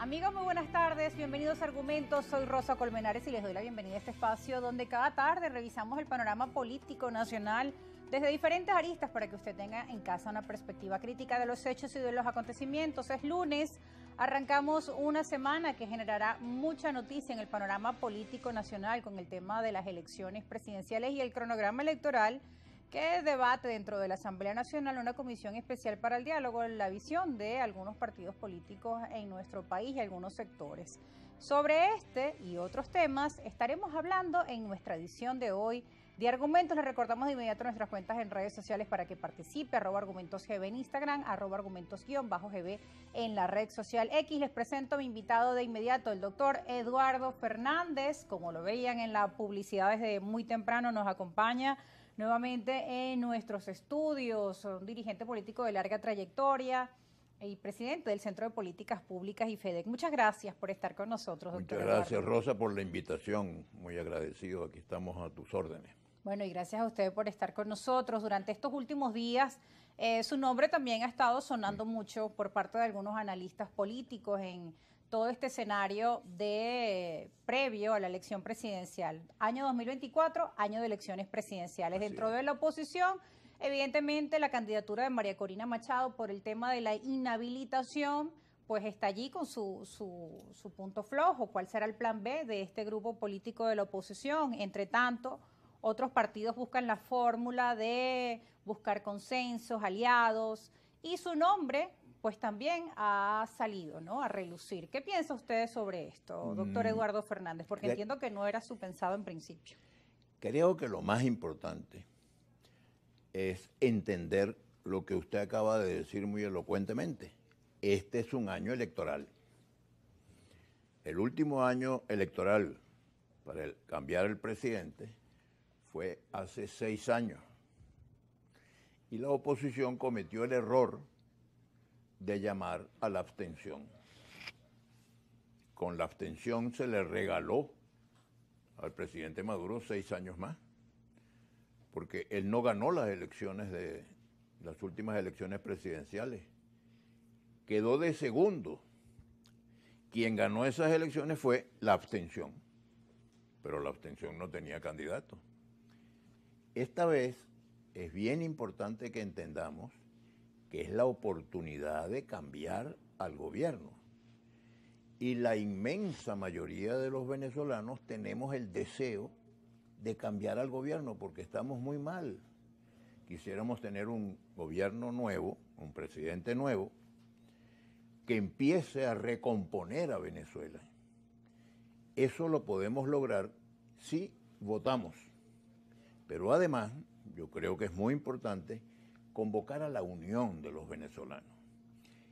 Amigos, muy buenas tardes, bienvenidos a Argumentos, soy Rosa Colmenares y les doy la bienvenida a este espacio donde cada tarde revisamos el panorama político nacional desde diferentes aristas para que usted tenga en casa una perspectiva crítica de los hechos y de los acontecimientos. Es lunes, arrancamos una semana que generará mucha noticia en el panorama político nacional con el tema de las elecciones presidenciales y el cronograma electoral que debate dentro de la Asamblea Nacional una comisión especial para el diálogo, la visión de algunos partidos políticos en nuestro país y algunos sectores. Sobre este y otros temas estaremos hablando en nuestra edición de hoy de Argumentos. Les recordamos de inmediato nuestras cuentas en redes sociales para que participe, @argumentosgb en Instagram, @argumentos_gb en la red social X. Les presento a mi invitado de inmediato, el doctor Eduardo Fernández. Como lo veían en la publicidad desde muy temprano, nos acompaña nuevamente en nuestros estudios, un dirigente político de larga trayectoria y presidente del Centro de Políticas Públicas y FEDEC. Muchas gracias por estar con nosotros, doctor Muchas gracias, Eduardo. Rosa, por la invitación. Muy agradecido. Aquí estamos a tus órdenes. Bueno, y gracias a usted por estar con nosotros. Durante estos últimos días, su nombre también ha estado sonando mucho por parte de algunos analistas políticos en todo este escenario de previo a la elección presidencial. Año 2024, año de elecciones presidenciales. Dentro de la oposición, evidentemente, la candidatura de María Corina Machado por el tema de la inhabilitación, pues está allí con su punto flojo. ¿Cuál será el plan B de este grupo político de la oposición? Entre tanto, otros partidos buscan la fórmula de buscar consensos, aliados, y su nombre pues también ha salido, ¿no?, a relucir. ¿Qué piensa usted sobre esto, doctor Eduardo Fernández? Porque entiendo que no era su pensado en principio. Creo que lo más importante es entender lo que usted acaba de decir muy elocuentemente. Este es un año electoral. El último año electoral para cambiar el presidente fue hace 6 años. Y la oposición cometió el error de llamar a la abstención. Con la abstención se le regaló al presidente Maduro 6 años más, porque él no ganó las últimas elecciones presidenciales. Quedó de segundo. Quien ganó esas elecciones fue la abstención, pero la abstención no tenía candidato. Esta vez es bien importante que entendamos que es la oportunidad de cambiar al gobierno. Y la inmensa mayoría de los venezolanos tenemos el deseo de cambiar al gobierno porque estamos muy mal. Quisiéramos tener un gobierno nuevo, un presidente nuevo, que empiece a recomponer a Venezuela. Eso lo podemos lograr si votamos. Pero además, yo creo que es muy importante convocar a la unión de los venezolanos.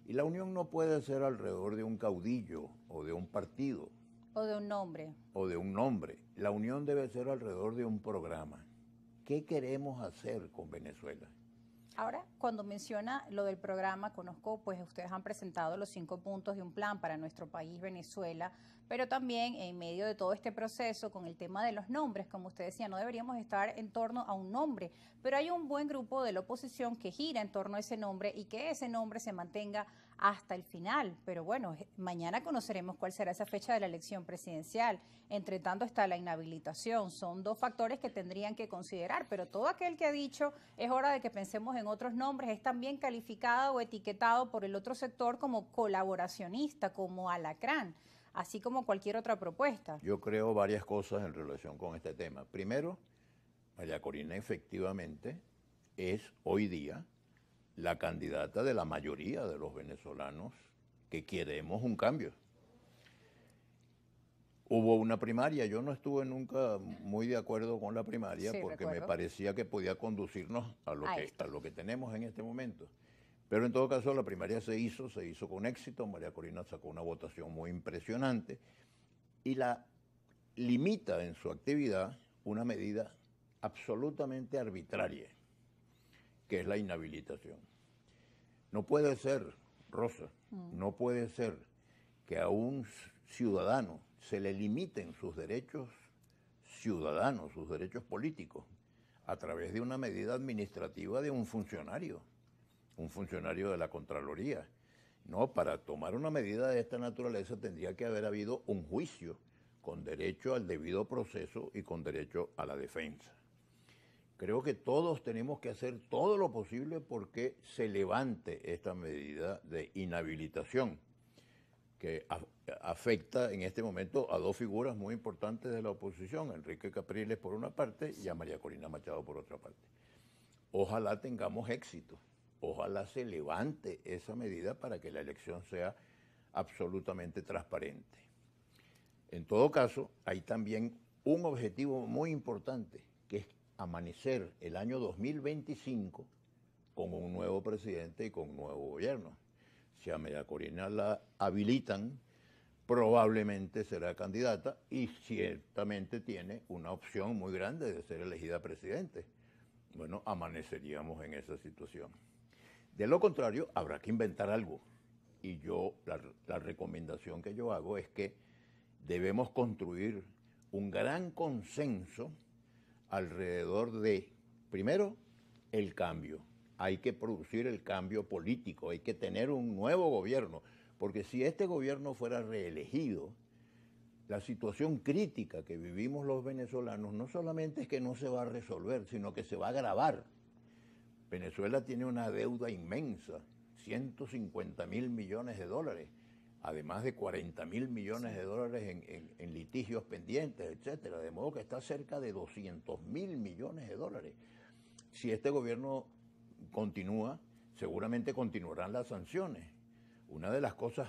Y la unión no puede ser alrededor de un caudillo o de un partido. O de un nombre. O de un nombre. La unión debe ser alrededor de un programa. ¿Qué queremos hacer con Venezuela? Ahora, cuando menciona lo del programa, conozco, pues ustedes han presentado los 5 puntos de un plan para nuestro país, Venezuela, pero también en medio de todo este proceso con el tema de los nombres, como usted decía, no deberíamos estar en torno a un nombre, pero hay un buen grupo de la oposición que gira en torno a ese nombre y que ese nombre se mantenga hasta el final. Pero bueno, mañana conoceremos cuál será esa fecha de la elección presidencial. Entre tanto está la inhabilitación. Son 2 factores que tendrían que considerar, pero todo aquel que ha dicho es hora de que pensemos en otros nombres es también calificado o etiquetado por el otro sector como colaboracionista, como alacrán, así como cualquier otra propuesta. Yo creo varias cosas en relación con este tema. Primero, María Corina efectivamente es hoy día la candidata de la mayoría de los venezolanos que queremos un cambio. Hubo una primaria, yo no estuve nunca muy de acuerdo con la primaria porque me parecía que podía conducirnos a lo que tenemos en este momento. Pero en todo caso la primaria se hizo con éxito. María Corina sacó una votación muy impresionante y la limita en su actividad una medida absolutamente arbitraria, que es la inhabilitación. No puede ser, Rosa, no puede ser que a un ciudadano se le limiten sus derechos ciudadanos, sus derechos políticos, a través de una medida administrativa de un funcionario de la Contraloría. No, para tomar una medida de esta naturaleza tendría que haber habido un juicio con derecho al debido proceso y con derecho a la defensa. Creo que todos tenemos que hacer todo lo posible porque se levante esta medida de inhabilitación que afecta en este momento a dos figuras muy importantes de la oposición, Enrique Capriles por una parte y a María Corina Machado por otra parte. Ojalá tengamos éxito, ojalá se levante esa medida para que la elección sea absolutamente transparente. En todo caso, hay también un objetivo muy importante, que es amanecer el año 2025 con un nuevo presidente y con un nuevo gobierno. Si a María Corina la habilitan, probablemente será candidata y ciertamente tiene una opción muy grande de ser elegida presidente. Bueno, amaneceríamos en esa situación. De lo contrario, habrá que inventar algo. Y la recomendación que yo hago es que debemos construir un gran consenso alrededor de, primero, el cambio. Hay que producir el cambio político, hay que tener un nuevo gobierno, porque si este gobierno fuera reelegido, la situación crítica que vivimos los venezolanos no solamente es que no se va a resolver, sino que se va a agravar. Venezuela tiene una deuda inmensa, 150.000 millones de dólares, además de 40.000 millones de dólares en litigios pendientes, etcétera, de modo que está cerca de 200.000 millones de dólares. Si este gobierno continúa, seguramente continuarán las sanciones. Una de las cosas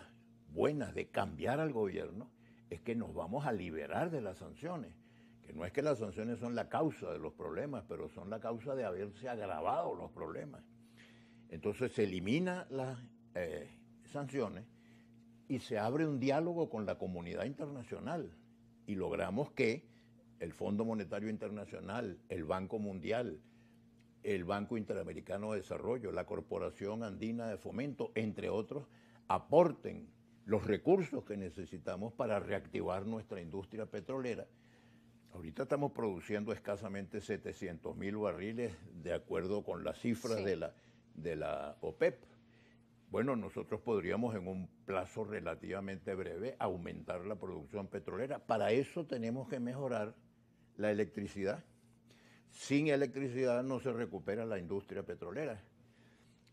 buenas de cambiar al gobierno es que nos vamos a liberar de las sanciones, que no es que las sanciones son la causa de los problemas, pero son la causa de haberse agravado los problemas. Entonces se elimina las sanciones y se abre un diálogo con la comunidad internacional y logramos que el Fondo Monetario Internacional, el Banco Mundial, el Banco Interamericano de Desarrollo, la Corporación Andina de Fomento, entre otros, aporten los recursos que necesitamos para reactivar nuestra industria petrolera. Ahorita estamos produciendo escasamente 700.000 barriles de acuerdo con las cifras de la OPEP. Bueno, nosotros podríamos en un plazo relativamente breve aumentar la producción petrolera. Para eso tenemos que mejorar la electricidad. Sin electricidad no se recupera la industria petrolera.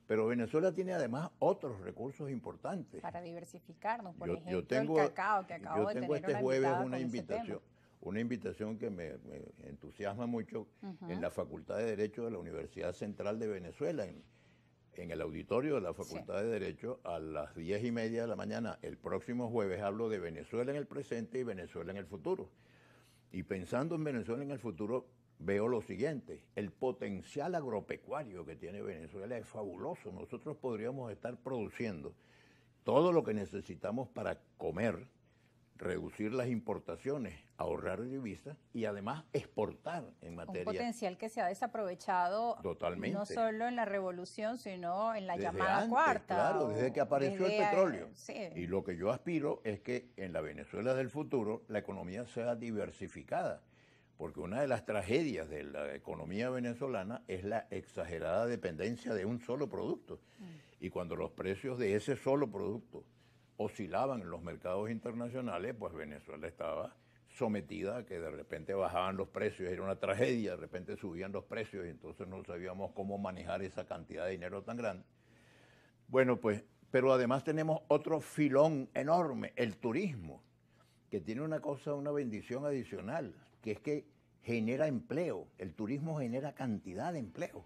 Pero Venezuela tiene además otros recursos importantes. Para diversificarnos, por ejemplo, el cacao, que acabo de tener este una jueves invitada una invitación que me entusiasma mucho en la Facultad de Derecho de la Universidad Central de Venezuela, en el auditorio de la Facultad de Derecho, a las 10:30 de la mañana, el próximo jueves, hablo de Venezuela en el presente y Venezuela en el futuro. Y pensando en Venezuela en el futuro, veo lo siguiente: el potencial agropecuario que tiene Venezuela es fabuloso. Nosotros podríamos estar produciendo todo lo que necesitamos para comer, reducir las importaciones, ahorrar divisas y además exportar en materia. Un potencial que se ha desaprovechado totalmente. No solo en la revolución, sino en la desde llamada antes, cuarta. Claro, desde que apareció el petróleo. Sí. Y lo que yo aspiro es que en la Venezuela del futuro la economía sea diversificada. Porque una de las tragedias de la economía venezolana es la exagerada dependencia de un solo producto. Y cuando los precios de ese solo producto oscilaban en los mercados internacionales, pues Venezuela estaba sometida a que de repente bajaban los precios, era una tragedia, de repente subían los precios y entonces no sabíamos cómo manejar esa cantidad de dinero tan grande. Bueno, pues, pero además tenemos otro filón enorme, el turismo, que tiene una bendición adicional, que es que genera empleo. El turismo genera cantidad de empleo.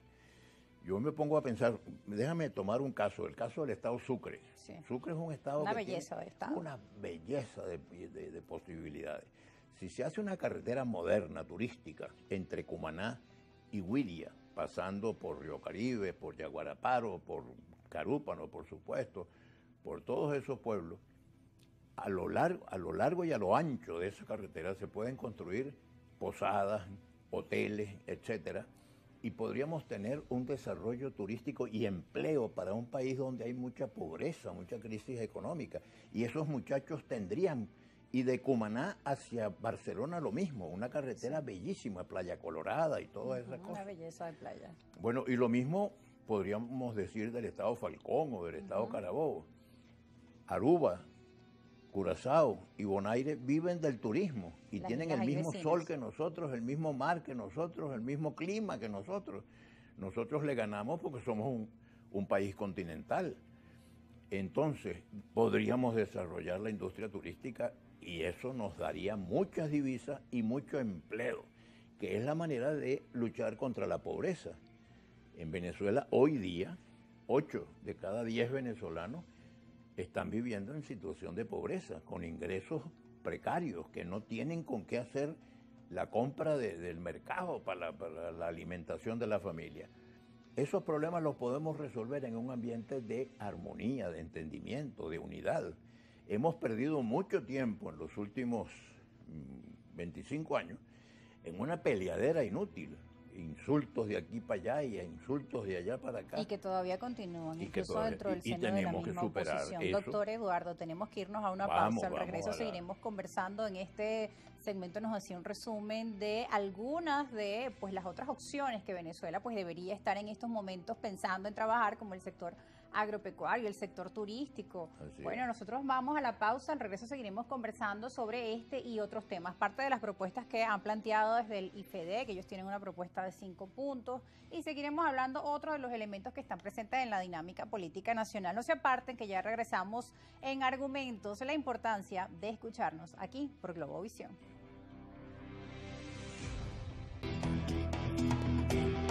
Yo me pongo a pensar, déjame tomar un caso, el caso del estado Sucre. Sí. Sucre es un estado una que belleza tiene de estado. Una belleza de posibilidades. Si se hace una carretera moderna, turística, entre Cumaná y Huiria, pasando por Río Caribe, por Yaguaraparo, por Carúpano, por supuesto, por todos esos pueblos, a lo largo y a lo ancho de esa carretera se pueden construir posadas, hoteles, etcétera, y podríamos tener un desarrollo turístico y empleo para un país donde hay mucha pobreza, mucha crisis económica, y esos muchachos tendrían, y de Cumaná hacia Barcelona lo mismo, una carretera bellísima, Playa Colorada y todas esas cosas. Una belleza de playa. Bueno, y lo mismo podríamos decir del estado Falcón o del estado Carabobo. Aruba, Curazao y Bonaire viven del turismo y Las tienen islas el hay mismo vecinas. sol que nosotros, el mismo mar que nosotros, el mismo clima que nosotros. Nosotros le ganamos porque somos un país continental. Entonces, podríamos desarrollar la industria turística y eso nos daría muchas divisas y mucho empleo, que es la manera de luchar contra la pobreza. En Venezuela, hoy día, 8 de cada 10 venezolanos están viviendo en situación de pobreza, con ingresos precarios, que no tienen con qué hacer la compra del mercado para la alimentación de la familia. Esos problemas los podemos resolver en un ambiente de armonía, de entendimiento, de unidad. Hemos perdido mucho tiempo en los últimos 25 años en una peleadera inútil, insultos de aquí para allá y insultos de allá para acá. Y que todavía continúan, Y que incluso todavía- dentro del y seno de la tenemos que misma superar oposición. eso. Doctor Eduardo, tenemos que irnos a una Vamos, pausa. Al regreso vamos a la- seguiremos conversando. En este segmento nos hacía un resumen de algunas de pues las otras opciones que Venezuela pues debería estar en estos momentos pensando en trabajar, como el sector agropecuario, el sector turístico. Así Bueno, es. nosotros vamos a la pausa. Al regreso seguiremos conversando sobre este y otros temas. Parte de las propuestas que han planteado desde el IFED, que ellos tienen una propuesta de 5 puntos, y seguiremos hablando otros de los elementos que están presentes en la dinámica política nacional. No se aparten, que ya regresamos en Argumentos, la importancia de escucharnos aquí por Globovisión.